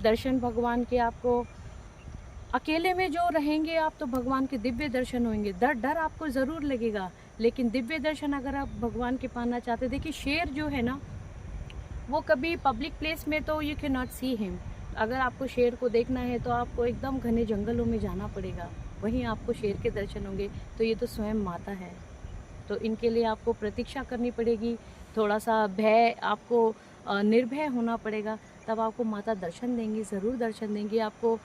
दर्शन भगवान के आपको अकेले में जो रहेंगे आप तो भगवान के दिव्य दर्शन होंगे। डर आपको ज़रूर लगेगा, लेकिन दिव्य दर्शन अगर आप भगवान के पाना चाहते, देखिए शेर जो है ना, वो कभी पब्लिक प्लेस में तो you can not see him. अगर आपको शेर को देखना है तो आपको एकदम घने जंगलों में जाना पड़ेगा, वहीं आपको शेर के दर्शन होंगे। तो ये तो स्वयं माता है, तो इनके लिए आपको प्रतीक्षा करनी पड़ेगी, थोड़ा सा भय आपको निर्भय होना पड़ेगा, तब आपको माता दर्शन देंगी, ज़रूर दर्शन देंगी, आपको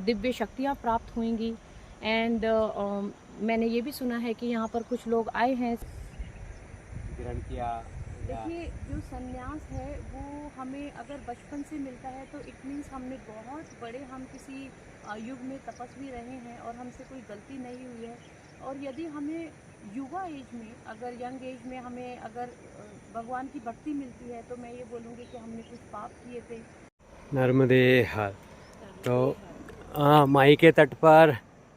दिव्य शक्तियाँ प्राप्त होंगी। एंड मैंने ये भी सुना है कि यहाँ पर कुछ लोग आए हैं। ग्रहण किया। देखिए, जो संन्यास है वो हमें अगर बचपन से मिलता है तो इट मीन्स हमने बहुत बड़े, हम किसी युग में तपस्वी रहे हैं और हमसे कोई गलती नहीं हुई है। और यदि हमें युवा एज में, अगर यंग एज में हमें अगर भगवान की भक्ति मिलती है, तो मैं ये बोलूँगी कि हमने कुछ पाप किए थे। नर्मदे हर। तो माई के तट पर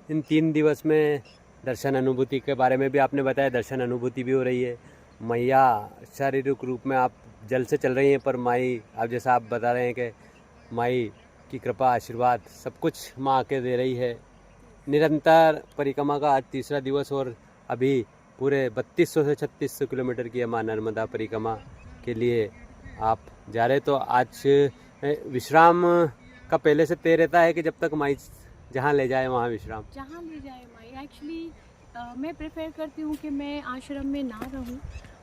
इन 3 दिवस में दर्शन अनुभूति के बारे में भी आपने बताया, दर्शन अनुभूति भी हो रही है। मैया शारीरिक रूप में आप जल से चल रही हैं, पर माई, आप जैसा आप बता रहे हैं कि माई की कृपा आशीर्वाद सब कुछ माँ आके दे रही है। निरंतर परिक्रमा का आज तीसरा दिवस और अभी पूरे 3200 से 3600 किलोमीटर की है माँ नर्मदा परिक्रमा के लिए आप जा रहे। तो आज विश्राम का पहले से तय रहता है कि जब तक माई जहाँ ले जाए वहाँ विश्राम? जहाँ ले जाए माई। एक्चुअली मैं प्रेफर करती हूँ कि मैं आश्रम में ना रहूँ,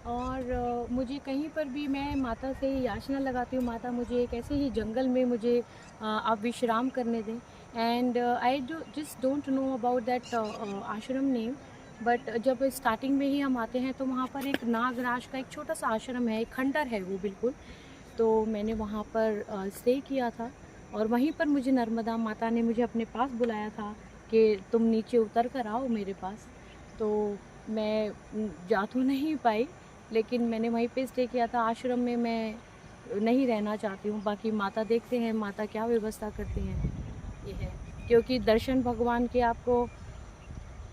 और मुझे कहीं पर भी, मैं माता से याचना लगाती हूँ, माता मुझे एक ऐसे ही जंगल में मुझे आप विश्राम करने दें। And I just don't know about that आश्रम नेम, बट जब स्टार्टिंग में ही हम आते हैं तो वहाँ पर एक नागराज का एक छोटा सा आश्रम है, एक खंडर है वो बिल्कुल। तो मैंने वहाँ पर स्टे किया था, और वहीं पर मुझे नर्मदा माता ने मुझे अपने पास बुलाया था कि तुम नीचे उतर कर आओ मेरे पास। तो मैं जा तो नहीं पाई, लेकिन मैंने वहीं पे स्टे किया था। आश्रम में मैं नहीं रहना चाहती हूँ, बाकी माता देखते हैं माता क्या व्यवस्था करती हैं, ये है। क्योंकि दर्शन भगवान के आपको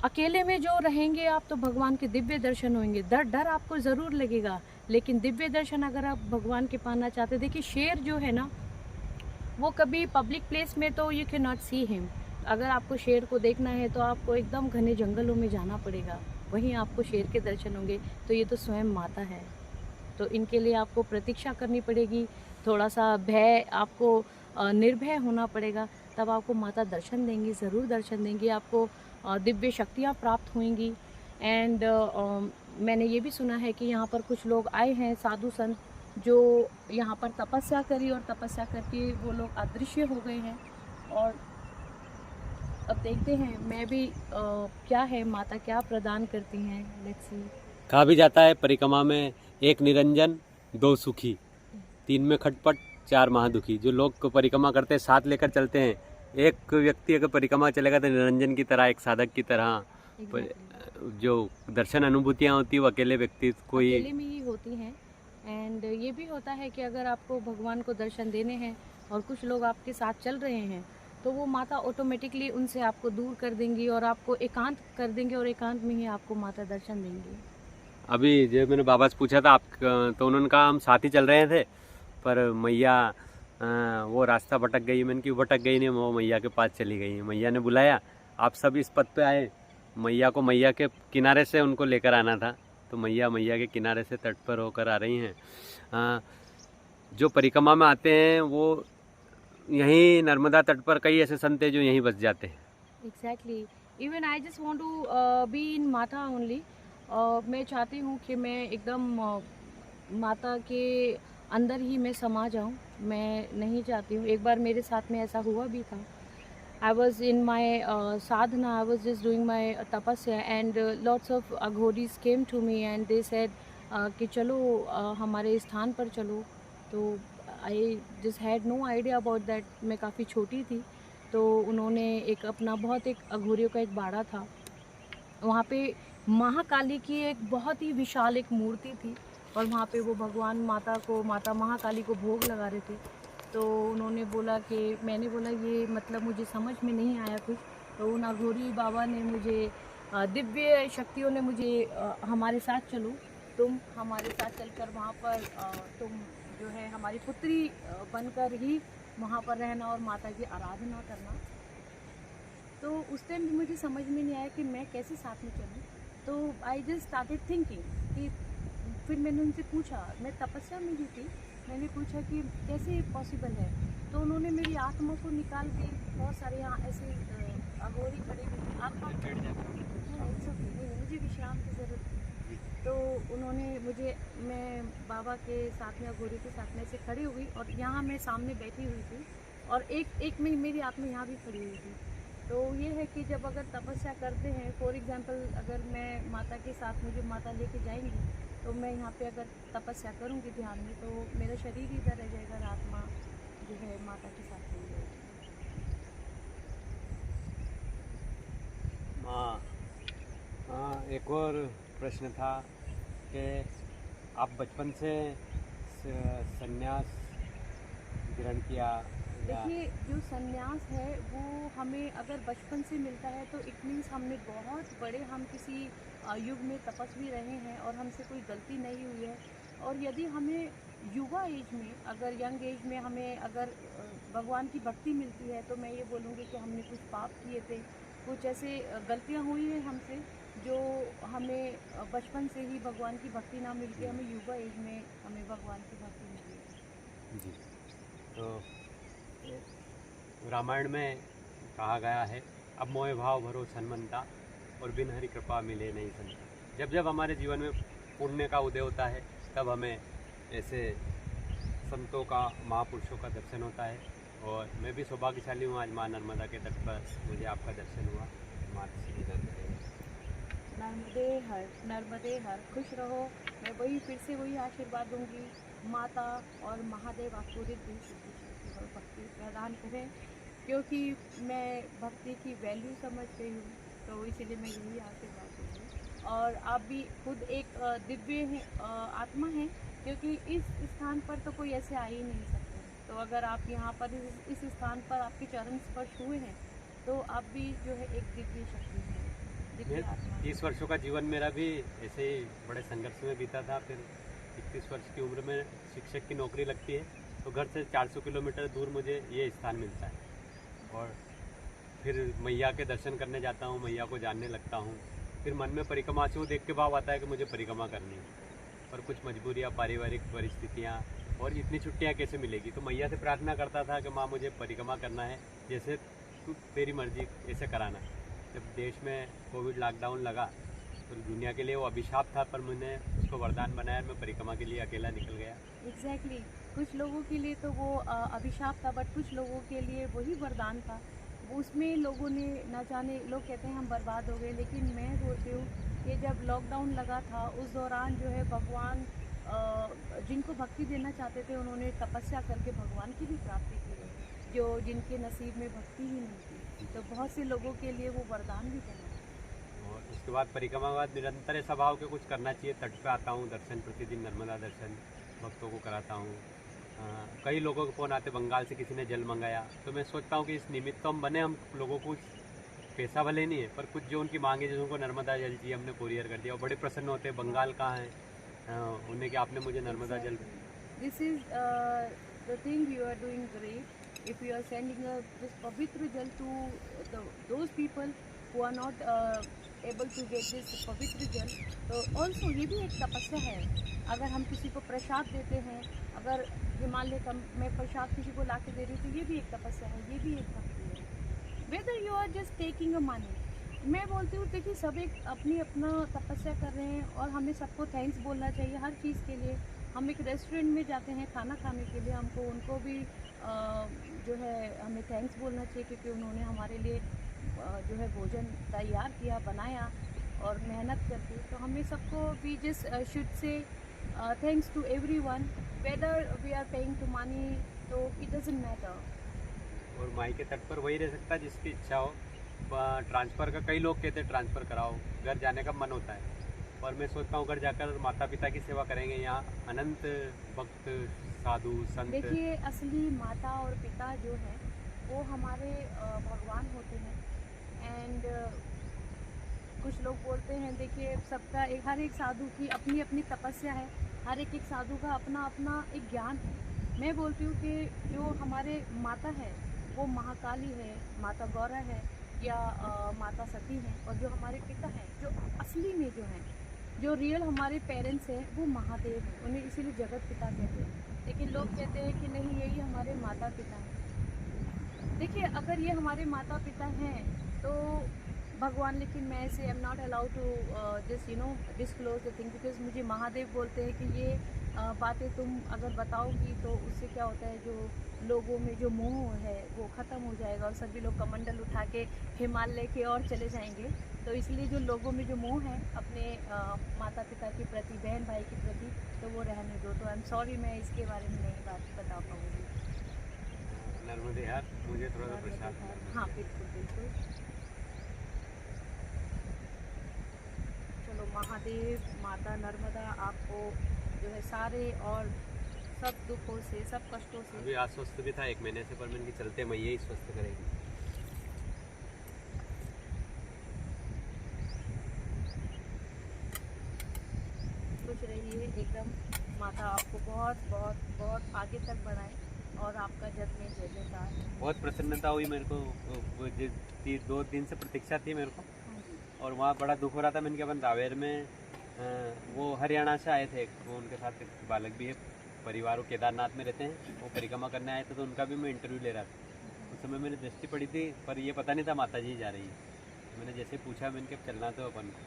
अकेले में जो रहेंगे आप तो भगवान के दिव्य दर्शन होंगे। डर आपको ज़रूर लगेगा, लेकिन दिव्य दर्शन अगर आप भगवान के पाना चाहते, देखिए शेर जो है ना, वो कभी पब्लिक प्लेस में तो you can not see him. अगर आपको शेर को देखना है तो आपको एकदम घने जंगलों में जाना पड़ेगा, वहीं आपको शेर के दर्शन होंगे। तो ये तो स्वयं माता है, तो इनके लिए आपको प्रतीक्षा करनी पड़ेगी, थोड़ा सा भय आपको निर्भय होना पड़ेगा, तब आपको माता दर्शन देंगी, ज़रूर दर्शन देंगी, आपको दिव्य शक्तियाँ प्राप्त होंगी। एंड मैंने ये भी सुना है कि यहाँ पर कुछ लोग आए हैं, साधु संत, जो यहाँ पर तपस्या करी, और तपस्या करके वो लोग अदृश्य हो गए हैं। और अब देखते हैं मैं भी क्या है, माता क्या प्रदान करती हैं, लेट्स सी। कहा भी जाता है परिक्रमा में 1 निरंजन 2 सुखी, 3 में खटपट 4 महादुखी। जो लोग परिक्रमा करते हैं, साथ लेकर चलते हैं, एक व्यक्ति अगर परिक्रमा चलेगा तो निरंजन की तरह, एक साधक की तरह। जो दर्शन अनुभूतियाँ होती है वो अकेले व्यक्ति को ही, अकेले में ही होती हैं। एंड ये भी होता है कि अगर आपको भगवान को दर्शन देने हैं और कुछ लोग आपके साथ चल रहे हैं, तो वो माता ऑटोमेटिकली उनसे आपको दूर कर देंगी और आपको एकांत कर देंगे, और एकांत में ही आपको माता दर्शन देंगी। अभी जब मैंने बाबा से पूछा था आप, तो उन्होंने कहा हम साथ ही चल रहे थे, पर मैया वो रास्ता भटक गई। मैंने कि भटक गई नहीं, वो मैया के पास चली गई। मैया ने बुलाया, आप सब इस पथ पे आए, मैया को मैया के किनारे से उनको लेकर आना था। तो मैया मैया के किनारे से तट पर होकर आ रही हैं। जो परिक्रमा में आते हैं वो यहीं नर्मदा तट पर कई ऐसे संत हैं जो यहीं बस जाते हैं। Exactly, even I just want to be in mata only. मैं चाहती हूँ कि मैं एकदम माता के अंदर ही मैं समा जाऊँ। मैं नहीं चाहती हूँ, एक बार मेरे साथ में ऐसा हुआ भी था। I was in my sadhana, I was just doing my tapasya, and lots of aghodis came to me and they said कि चलो हमारे स्थान पर चलो। तो I just had no idea about that, मैं काफ़ी छोटी थी। तो उन्होंने एक अपना बहुत, एक अघोरियों का एक बाड़ा था, वहाँ पे महाकाली की एक बहुत ही विशाल एक मूर्ति थी, और वहाँ पे वो भगवान माता को, माता महाकाली को भोग लगा रहे थे। तो उन्होंने बोला कि, मैंने बोला ये मतलब मुझे समझ में नहीं आया कुछ। तो उन अघोरी बाबा ने मुझे, दिव्य शक्तियों ने मुझे, हमारे साथ चलो, तुम हमारे साथ चलकर वहाँ पर तुम जो है हमारी पुत्री बनकर ही वहाँ पर रहना और माता की आराधना करना। तो उस टाइम भी मुझे समझ में नहीं आया कि मैं कैसे साथ में चलूँ। तो आई जस्ट स्टार्टेड थिंकिंग कि फिर मैंने उनसे पूछा, मैं तपस्या में ही थी, मैंने पूछा कि कैसे पॉसिबल है। तो उन्होंने मेरी आत्मा को निकाल के बहुत सारे यहाँ ऐसे अघोरी खड़े हुए थे, आत्मा नहीं, मुझे विश्राम की ज़रूरत थी। तो उन्होंने मुझे, मैं बाबा के साथ में अघोरी के साथ में ऐसे खड़ी हुई और यहाँ मैं सामने बैठी हुई थी और एक में मेरी आत्मा यहाँ भी खड़ी हुई थी। तो ये है कि जब अगर तपस्या करते हैं, फॉर एग्जांपल अगर मैं माता के साथ मुझे माता लेके जाएंगी तो मैं यहाँ पे अगर तपस्या करूँगी ध्यान में तो मेरा शरीर ही इधर रह जाएगा और आत्मा जो है माता के साथ चली जाएगी। एक और प्रश्न था कि आप बचपन से संन्यास ग्रहण किया या देखिए, जो संन्यास है वो हमें अगर बचपन से मिलता है तो इट मीन्स हमने बहुत बड़े, हम किसी युग में तपस्वी रहे हैं और हमसे कोई गलती नहीं हुई है। और यदि हमें युवा एज में, अगर यंग एज में हमें अगर भगवान की भक्ति मिलती है तो मैं ये बोलूँगी कि हमने कुछ पाप किए थे, कुछ ऐसे गलतियाँ हुई हैं हमसे जो हमें बचपन से ही भगवान की भक्ति ना मिल के हमें युवा एज में हमें भगवान की भक्ति मिली है। जी। तो रामायण में कहा गया है, अब मोह भाव भरो हनुमंता और बिन हरि कृपा मिले नहीं संता। जब जब हमारे जीवन में पुण्य का उदय होता है तब हमें ऐसे संतों का, महापुरुषों का दर्शन होता है। और मैं भी सौभाग्यशाली हूँ, आज माँ नर्मदा के तट पर मुझे आपका दर्शन हुआ। माँ नर्मदे हर, नर्मदे हर, खुश रहो। मैं वही फिर से वही आशीर्वाद दूंगी, माता और महादेव आपको रिद्धि सिद्धि शक्ति और भक्ति प्रदान करें, क्योंकि मैं भक्ति की वैल्यू समझ गई हूँ। तो इसीलिए मैं यही आशीर्वाद दूंगी। और आप भी खुद एक दिव्य आत्मा हैं, क्योंकि इस स्थान पर तो कोई ऐसे आ ही नहीं सकते। तो अगर आप यहाँ पर इस स्थान पर आपके चरण स्पर्श हुए हैं तो आप भी जो है एक दिव्य शक्ति हैं, दिव्य आत्मा। 30 वर्षों का जीवन मेरा भी ऐसे ही बड़े संघर्ष में बीता था। फिर 31 वर्ष की उम्र में शिक्षक की नौकरी लगती है तो घर से 400 किलोमीटर दूर मुझे ये स्थान मिलता है। और फिर मैया के दर्शन करने जाता हूँ, मैया को जानने लगता हूँ। फिर मन में परिक्रमा से वो देख के भाव आता है कि मुझे परिक्रमा करनी है, पर कुछ मजबूरियाँ, पारिवारिक परिस्थितियाँ और इतनी छुट्टियाँ कैसे मिलेगी। तो मैया से प्रार्थना करता था कि माँ मुझे परिक्रमा करना है, जैसे तू तेरी मर्जी ऐसे कराना। जब देश में कोविड लॉकडाउन लगा तो दुनिया के लिए वो अभिशाप था, पर मैंने उसको वरदान बनाया, मैं परिक्रमा के लिए अकेला निकल गया। एग्जैक्टली कुछ लोगों के लिए तो वो अभिशाप था, बट कुछ लोगों के लिए वही वरदान था। वो उसमें लोगों ने न जाने, लोग कहते हैं हम बर्बाद हो गए, लेकिन मैं बोलती हूँ कि जब लॉकडाउन लगा था उस दौरान जो है भगवान जिनको भक्ति देना चाहते थे उन्होंने तपस्या करके भगवान की भी प्राप्ति की है, जो जिनके नसीब में भक्ति ही नहीं थी। तो बहुत से लोगों के लिए वो वरदान भी बना। और उसके बाद परिक्रमा के बाद निरंतर ऐसा भाव के कुछ करना चाहिए। तट पे आता हूँ, दर्शन प्रतिदिन नर्मदा दर्शन भक्तों को कराता हूँ। कई लोगों के फ़ोन आते, बंगाल से किसी ने जल मंगाया, तो मैं सोचता हूँ कि इस निमित्त तो हम बने, हम लोगों को पैसा भले नहीं है पर कुछ जो उनकी मांगे, जैसे उनको नर्मदा जल चाहिए, हमने कोरियर कर दिया। और बड़े प्रसन्न होते हैं, बंगाल कहाँ है उन्हें कि आपने मुझे नर्मदा जल। This is the thing you are doing great if you are sending this pavitra jal to those people who are not able to get this pavitra jal. तो ऑल्सो ये भी एक तपस्या है। अगर हम किसी को प्रसाद देते हैं, अगर हिमालय का मैं प्रसाद किसी को ला के दे रही हूँ तो ये भी एक तपस्या है, ये भी एक भक्ति है। Whether you are just taking a money, मैं बोलती हूँ देखिए सब एक अपनी अपना तपस्या कर रहे हैं और हमें सबको थैंक्स बोलना चाहिए हर चीज़ के लिए। हम एक रेस्टोरेंट में जाते हैं खाना खाने के लिए, हमको उनको भी जो है हमें थैंक्स बोलना चाहिए, क्योंकि उन्होंने हमारे लिए जो है भोजन तैयार किया, बनाया और मेहनत करके। तो हमें सबको we just should say thanks to everyone, whether we are paying to money, so it doesn't matter. और माई के तट पर वही रह सकता है जिसकी इच्छा हो। ट्रांसफ़र का कई लोग कहते हैं ट्रांसफ़र कराओ, घर जाने का मन होता है, और मैं सोचता हूँ घर जाकर माता पिता की सेवा करेंगे। यहाँ अनंत भक्त, साधु, संत। देखिए असली माता और पिता जो है वो हमारे भगवान होते हैं। एंड कुछ लोग बोलते हैं, देखिए सबका हर एक साधु की अपनी अपनी तपस्या है, हर एक साधु का अपना अपना एक ज्ञान है। मैं बोलती हूँ कि जो हमारे माता है वो महाकाली है, माता गौरा है, या माता सती हैं, और जो हमारे पिता हैं, जो असली में जो हैं, जो रियल हमारे पेरेंट्स हैं, वो महादेव हैं। उन्हें इसीलिए जगत पिता कहते हैं। लेकिन लोग कहते हैं कि नहीं, यही हमारे माता पिता हैं। देखिए, अगर ये हमारे माता पिता हैं तो भगवान, लेकिन मैं ऐसे I am not allowed to just disclose the thing, because मुझे महादेव बोलते हैं कि ये बातें तुम अगर बताओगी तो उससे क्या होता है, जो लोगों में जो मोह है वो ख़त्म हो जाएगा और सभी लोग कमंडल उठा के हिमालय की ओर चले जाएंगे। तो इसलिए जो लोगों में जो मोह है अपने माता पिता के प्रति, बहन भाई के प्रति, तो वो रहने दो। तो आई एम सॉरी, मैं इसके बारे में नहीं बात बता पाऊँगी। नर्मदे यार, मुझे थोड़ा सा प्रसाद। हाँ बिल्कुल बिल्कुल। चलो, महादेव, माता नर्मदा आपको जो है सारे और सब दुखों से, सब कष्टों से। अभी अस्वस्थ भी था 1 महीने से, पर मैंने कि चलते मैया ही स्वस्थ करेगी। खुश रहिए एकदम। माता आपको बहुत बहुत बहुत आगे तक बढ़ाए और आपका जग में जय जयकार। बहुत प्रसन्नता हुई मेरे को। वो 2 दिन से प्रतीक्षा थी मेरे को, हाँ जी। और वहाँ बड़ा दुख हो रहा था। मैंने कहा अपन रावेर में वो हरियाणा से आए थे, वो उनके साथ एक बालक भी है, परिवार वो केदारनाथ में रहते हैं, वो परिक्रमा करने आए थे, तो उनका भी मैं इंटरव्यू ले रहा था। उस समय मेरी दृष्टि पड़ी थी, पर ये पता नहीं था माता जी जा रही है। मैंने जैसे पूछा, मैंने कहा चलना तो अपन को,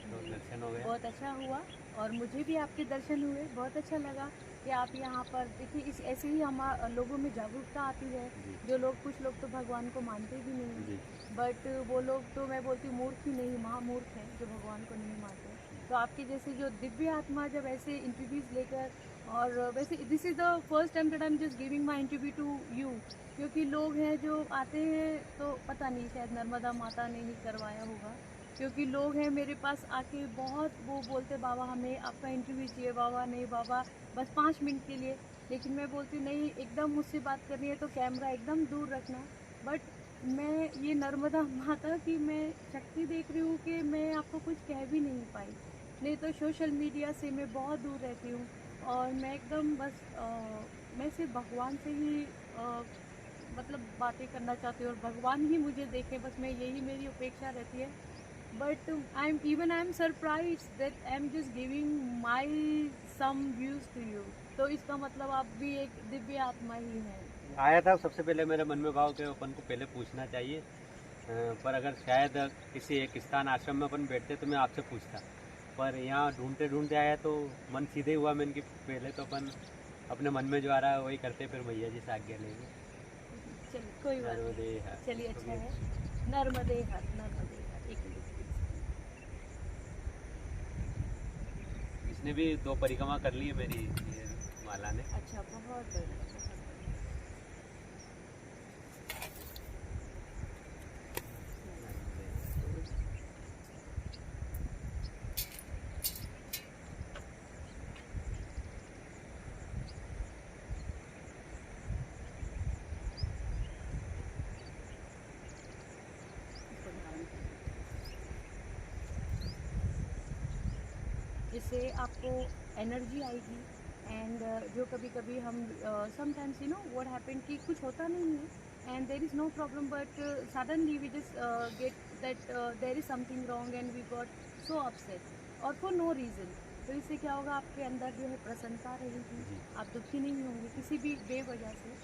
तो दर्शन हो गया। बहुत अच्छा हुआ, और मुझे भी आपके दर्शन हुए, बहुत अच्छा लगा कि आप यहाँ पर देखिए। इस ऐसे ही हम लोगों में जागरूकता आती है। जो लोग, कुछ लोग तो भगवान को मानते भी नहीं, जी। बट वो लोग तो मैं बोलती हूँ मूर्ख ही नहीं, महामूर्ख हैं जो भगवान को नहीं मानते। तो आपके जैसे जो दिव्य आत्मा जब ऐसे इंटरव्यूज़ लेकर, और वैसे this is the first time that I am just giving my interview to you, क्योंकि लोग हैं जो आते हैं तो पता नहीं, शायद नर्मदा माता ने ही करवाया होगा, क्योंकि लोग हैं मेरे पास आके बहुत वो बोलते, बाबा हमें आपका इंटरव्यू चाहिए, बाबा नहीं बाबा बस 5 मिनट के लिए। लेकिन मैं बोलती हूँ नहीं, एकदम मुझसे बात करनी है तो कैमरा एकदम दूर रखना। बट मैं ये नर्मदा माता की मैं शक्ति देख रही हूँ कि मैं आपको कुछ कह भी नहीं पाई। नहीं तो सोशल मीडिया से मैं बहुत दूर रहती हूँ, और मैं एकदम बस मैं सिर्फ भगवान से ही मतलब बातें करना चाहती हूँ, और भगवान ही मुझे देखे, बस मैं यही मेरी अपेक्षा रहती है। But I'm surprised that I'm just giving my some views to you. तो इसका मतलब आप भी एक दिव्य आत्मा ही हैं। आया था सबसे पहले मेरे मन में भाव कि अपन को पहले पूछना चाहिए, पर अगर शायद किसी एक स्थान आश्रम में अपन बैठते तो मैं आपसे पूछता, पर यहाँ ढूंढते ढूंढते आया तो मन सीधे हुआ। मैंने कि पहले तो अपन अपने मन में जो आ रहा है वही करते, फिर मैया जी से आज्ञा लेंगे। चलिए, कोई बात नहीं। नर्मदे हर। चलिए, अच्छा है। नर्मदे हर, नर्मदे हर। एक मिनट। इसने भी 2 परिक्रमा कर ली है मेरी ये माला ने। अच्छा, बहुत बढ़िया, बहुत बढ़िया। इससे आपको एनर्जी आएगी। एंड जो कभी कभी हम समटाइम्स व्हाट हैपन कि कुछ होता नहीं है and there is no problem, but suddenly we just get that there is something wrong and we got so upset और फॉर नो रीज़न। तो इससे क्या होगा, आपके अंदर जो है प्रसन्नता रहेगी, आप दुखी नहीं होंगे किसी भी बेवजह से,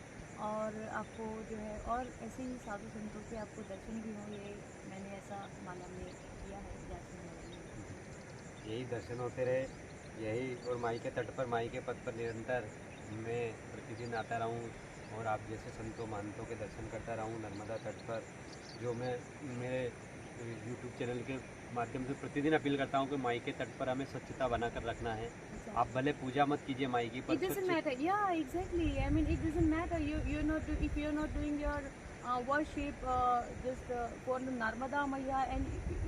और आपको जो है और ऐसे ही साधु संतों के आपको दर्शन भी हों। ये मैंने ऐसा माला में किया है, जासमीन माला में। यही दर्शन होते रहे, यही, और माई के तट पर, माई के पद पर निरंतर मैं प्रतिदिन आता रहूं, और आप जैसे संतों महंतों के दर्शन करता रहूं नर्मदा तट पर। जो मैं मेरे यूट्यूब चैनल के माध्यम से प्रतिदिन अपील करता हूं कि माई के तट पर हमें स्वच्छता बनाकर रखना है। आप भले पूजा मत कीजिए माई की, पर It doesn't matter. Yeah, exactly. I mean, it doesn't matter. You're not if you're not doing your worship just for Narmada Maiya, and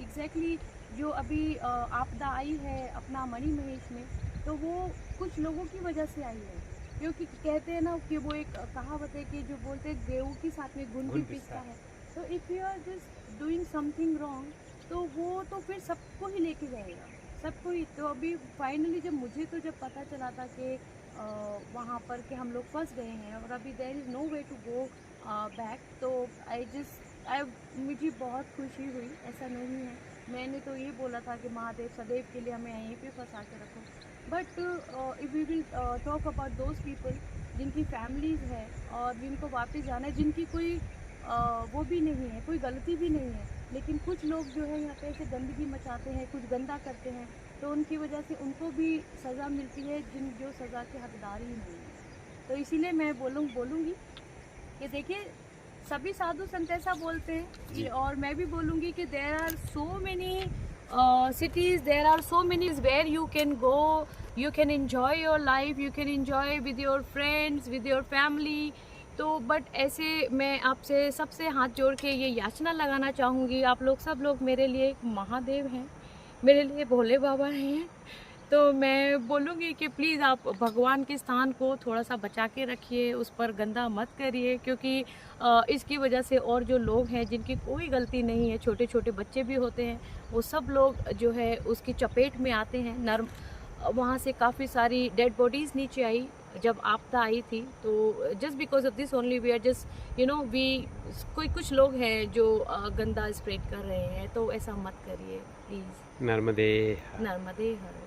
exactly जो अभी आपदा आई है अपना मणि महेश में, तो वो कुछ लोगों की वजह से आई है, क्योंकि कहते हैं ना कि वो एक कहावत है कि जो बोलते हैं गेहूँ के साथ में घुन भी पिसता है। तो if you are just doing something wrong, तो वो तो फिर सबको ही लेके जाएगा, सबको ही। तो अभी फाइनली जब मुझे तो जब पता चला था कि वहाँ पर कि हम लोग फंस गए हैं और अभी there is no way to go back. तो मुझे बहुत खुशी हुई, ऐसा नहीं है, मैंने तो ये बोला था कि महादेव सदैव के लिए हमें यहीं पे फंसा के रखो। But if we will talk about those people जिनकी फैमिलीज़ है और जिनको वापस जाना है, जिनकी कोई वो भी नहीं है, कोई गलती भी नहीं है, लेकिन कुछ लोग जो है यहाँ पे ऐसे गंदगी मचाते हैं, कुछ गंदा करते हैं, तो उनकी वजह से उनको भी सज़ा मिलती है जो सज़ा के हकदार ही नहीं है। तो इसीलिए मैं बोलूँगी कि देखिए सभी साधु संत ऐसा बोलते हैं और मैं भी बोलूँगी कि there are so many cities, there are so many where you can go, you can enjoy your life, you can enjoy with your friends, with your family। तो बट ऐसे मैं आपसे सबसे हाथ जोड़ के ये याचना लगाना चाहूँगी, आप लोग सब लोग मेरे लिए एक महादेव हैं, मेरे लिए भोले बाबा हैं। तो मैं बोलूँगी कि प्लीज़ आप भगवान के स्थान को थोड़ा सा बचा के रखिए, उस पर गंदा मत करिए, क्योंकि इसकी वजह से और जो लोग हैं जिनकी कोई गलती नहीं है, छोटे छोटे बच्चे भी होते हैं, वो सब लोग जो है उसकी चपेट में आते हैं। वहाँ से काफ़ी सारी डेड बॉडीज़ नीचे आई जब आपदा आई थी। तो just because of this only we are just कुछ लोग हैं जो गंदा स्प्रेड कर रहे हैं, तो ऐसा मत करिए प्लीज़। नर्मदे नर्मदे हर।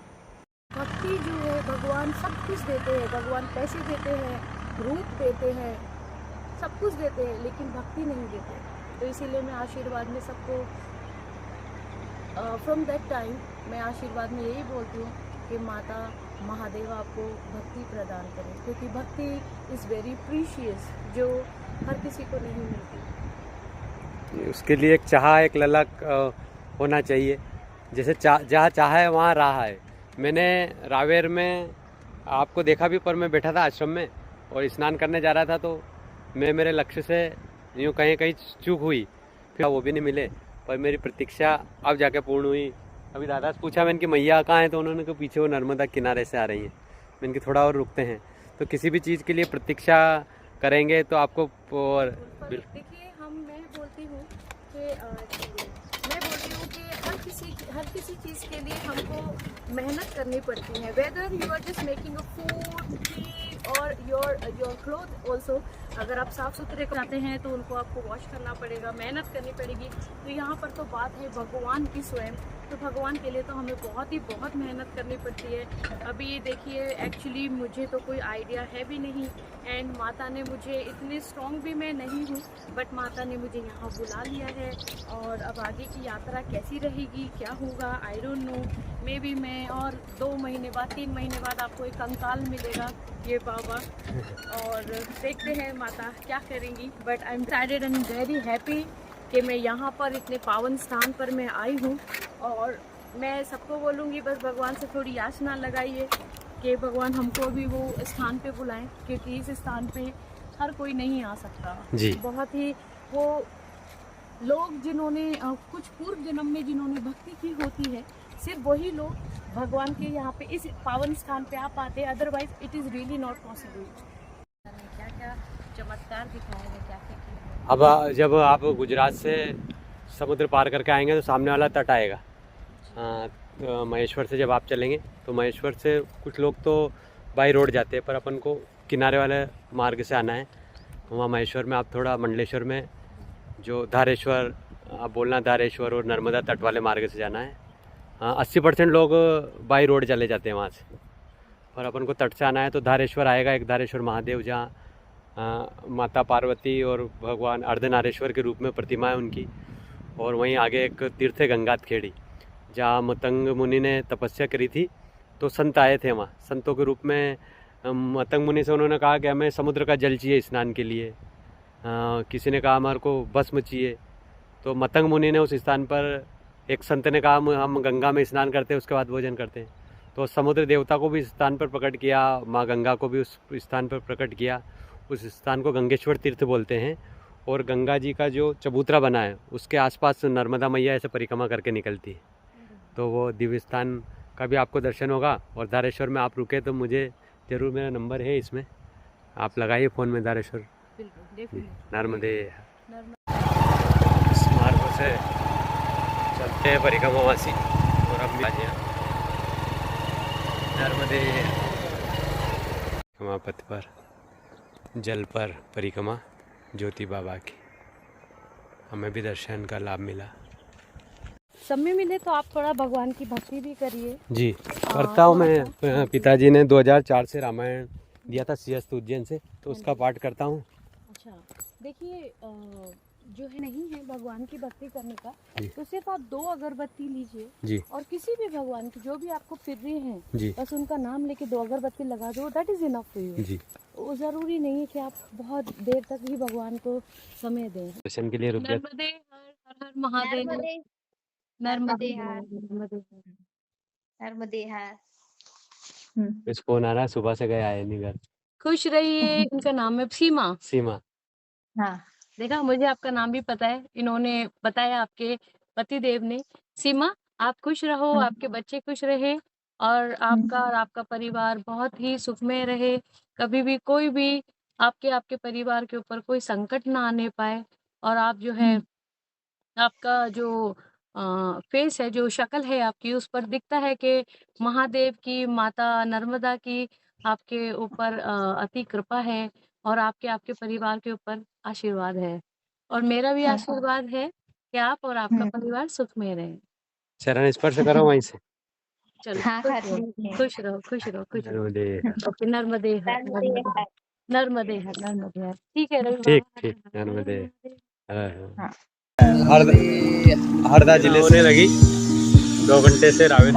भक्ति जो है, भगवान सब कुछ देते हैं, भगवान पैसे देते हैं, रूप देते हैं, सब कुछ देते हैं, लेकिन भक्ति नहीं देते। तो इसीलिए मैं आशीर्वाद में सबको फ्रॉम दैट टाइम मैं आशीर्वाद में यही बोलती हूँ कि माता महादेव आपको भक्ति प्रदान करें, क्योंकि भक्ति इज़ वेरी प्रीशियस, जो हर किसी को नहीं मिलती। उसके लिए एक चाह, एक ललक होना चाहिए। जैसे जहाँ चाहा है वहाँ राह है। मैंने रावेर में आपको देखा भी, पर मैं बैठा था आश्रम में और स्नान करने जा रहा था, तो मैं मेरे लक्ष्य से यूँ कहीं चूक हुई, फिर वो भी नहीं मिले, पर मेरी प्रतीक्षा अब जाके पूर्ण हुई। अभी दादा से पूछा मैंने कि मैया कहाँ है, तो उन्होंने कहा पीछे वो नर्मदा किनारे से आ रही हैं। मैंने कि थोड़ा और रुकते हैं। तो किसी भी चीज़ के लिए प्रतीक्षा करेंगे तो आपको देखिए मैं बोलती हूँ कि हर किसी चीज़ के लिए हमको मेहनत करनी पड़ती है। Whether you are just making a food, tea और योर क्लोथ ऑल्सो। अगर आप साफ़ सुथरे खाते हैं तो उनको आपको वॉश करना पड़ेगा, मेहनत करनी पड़ेगी। तो यहाँ पर तो बात है भगवान की स्वयं, तो भगवान के लिए तो हमें बहुत मेहनत करनी पड़ती है। अभी देखिए एक्चुअली मुझे तो कोई आइडिया है भी नहीं, एंड माता ने मुझे, इतनी स्ट्रॉन्ग भी मैं नहीं हूँ, बट माता ने मुझे यहाँ बुला लिया है। और अब आगे की यात्रा कैसी रहेगी, क्या होगा, I don't know. May be मैं और 2 महीने बाद, 3 महीने बाद आपको एक कंकाल मिलेगा ये बाबा, और देखते हैं माता क्या करेंगी। But I am excited and very happy कि मैं यहाँ पर इतने पावन स्थान पर मैं आई हूँ। और मैं सबको बोलूँगी बस भगवान से थोड़ी याचना लगाइए कि भगवान हमको भी वो स्थान पे बुलाएं, क्योंकि इस स्थान पे हर कोई नहीं आ सकता जी। बहुत ही वो लोग जिन्होंने कुछ पूर्व जन्म में जिन्होंने भक्ति की होती है, सिर्फ वही लोग भगवान के यहाँ पे इस पावन स्थान पे आ पाते, otherwise it is really not possible. क्या क्या चमत्कार दिखाया है, क्या क्या किया। अब जब आप गुजरात से समुद्र पार करके आएंगे तो सामने वाला तट आएगा। तो महेश्वर से जब आप चलेंगे तो महेश्वर से कुछ लोग तो बाई रोड जाते हैं, पर अपन को किनारे वाले मार्ग से आना है। वहाँ महेश्वर में आप थोड़ा मंडलेश्वर में जो धारेश्वर, आप बोलना धारेश्वर और नर्मदा तट वाले मार्ग से जाना है। 80% लोग बाई रोड चले जाते हैं वहाँ से, और अपन को तट से आना है। तो धारेश्वर आएगा, एक धारेश्वर महादेव, जहाँ माता पार्वती और भगवान अर्धनारेश्वर के रूप में प्रतिमा है उनकी। और वहीं आगे एक तीर्थ है गंगात खेड़ी, जहाँ मतंग मुनि ने तपस्या करी थी। तो संत आए थे वहाँ, संतों के रूप में मतंग मुनि से उन्होंने कहा कि हमें समुद्र का जल चाहिए स्नान के लिए। किसी ने कहा हमारे को भस्म चाहिए। तो मतंग मुनि ने उस स्थान पर, एक संत ने कहा हम गंगा में स्नान करते हैं, उसके बाद भोजन करते हैं। तो समुद्र देवता को भी इस स्थान पर प्रकट किया, माँ गंगा को भी उस स्थान पर प्रकट किया। उस स्थान को गंगेश्वर तीर्थ बोलते हैं। और गंगा जी का जो चबूतरा बना है उसके आसपास नर्मदा मैया ऐसे परिक्रमा करके निकलती है। तो वो दिव्य स्थान का भी आपको दर्शन होगा। और धारेश्वर में आप रुके तो मुझे ज़रूर, मेरा नंबर है इसमें, आप लगाइए फ़ोन में धारेश्वर नर्मदे। इस मार्ग से चलते हैं परिक्रमावासी और अब नर्मदे। समापत पर जल पर परिक्रमा ज्योति बाबा की, हमें भी दर्शन का लाभ मिला। समय मिले तो आप थोड़ा भगवान की भक्ति भी करिए। जी करता हूँ मैं। पिताजी ने 2004 से रामायण दिया था सिंहस्थ उज्जैन से, तो उसका पाठ करता हूँ। अच्छा, देखिए जो है नहीं है भगवान की भक्ति करने का, जी। तो सिर्फ आप 2 अगरबत्ती लीजिए जी और किसी भी भगवान की जो भी आपको फिर रहे हैं, जी बस उनका नाम लेके 2 अगरबत्ती लगा दो, that is enough for you. जी। वो जरूरी नहीं है कि आप बहुत देर तक ही भगवान को समय दें। दर्शन के लिए रुक जाते। नर्मदे हर हर हर महादेव। नर्मदे नर्मदे नर्मदे हर हर नर्मदे हर। नर्मदे हर। इस फोन आ रहा है, सुबह से गया है नहीं घर। खुश रहिए। इनका नाम है सीमा। सीमा। हाँ देखा, मुझे आपका नाम भी पता है, इन्होंने बताया आपके पति देव ने। सीमा, आप खुश रहो, आपके बच्चे खुश रहे और आपका और आपका परिवार बहुत ही सुखमय रहे। कभी भी कोई भी आपके परिवार के ऊपर कोई संकट ना आने पाए। और आप जो है आपका जो फेस है, जो शक्ल है आपकी, उस पर दिखता है कि महादेव की, माता नर्मदा की आपके ऊपर अति कृपा है और आपके परिवार के ऊपर आशीर्वाद है। और मेरा भी आशीर्वाद है कि आप और आपका परिवार सुख में रहे। चरण स्पर्श करो वहीं से। चलो हाँ खुश कर रहो, लीजिए। खुश रहो, खुश रहो, खुश रहो। नर्मदे। ओके, नर्मदे हर नर्मदे हर। नर्मदे हर नर्मदे हर। ठीक है रवि ठीक बाबा, ठीक, नर्मदे। हाँ। हरदा जिले से लगी 2 घंटे से रावेर।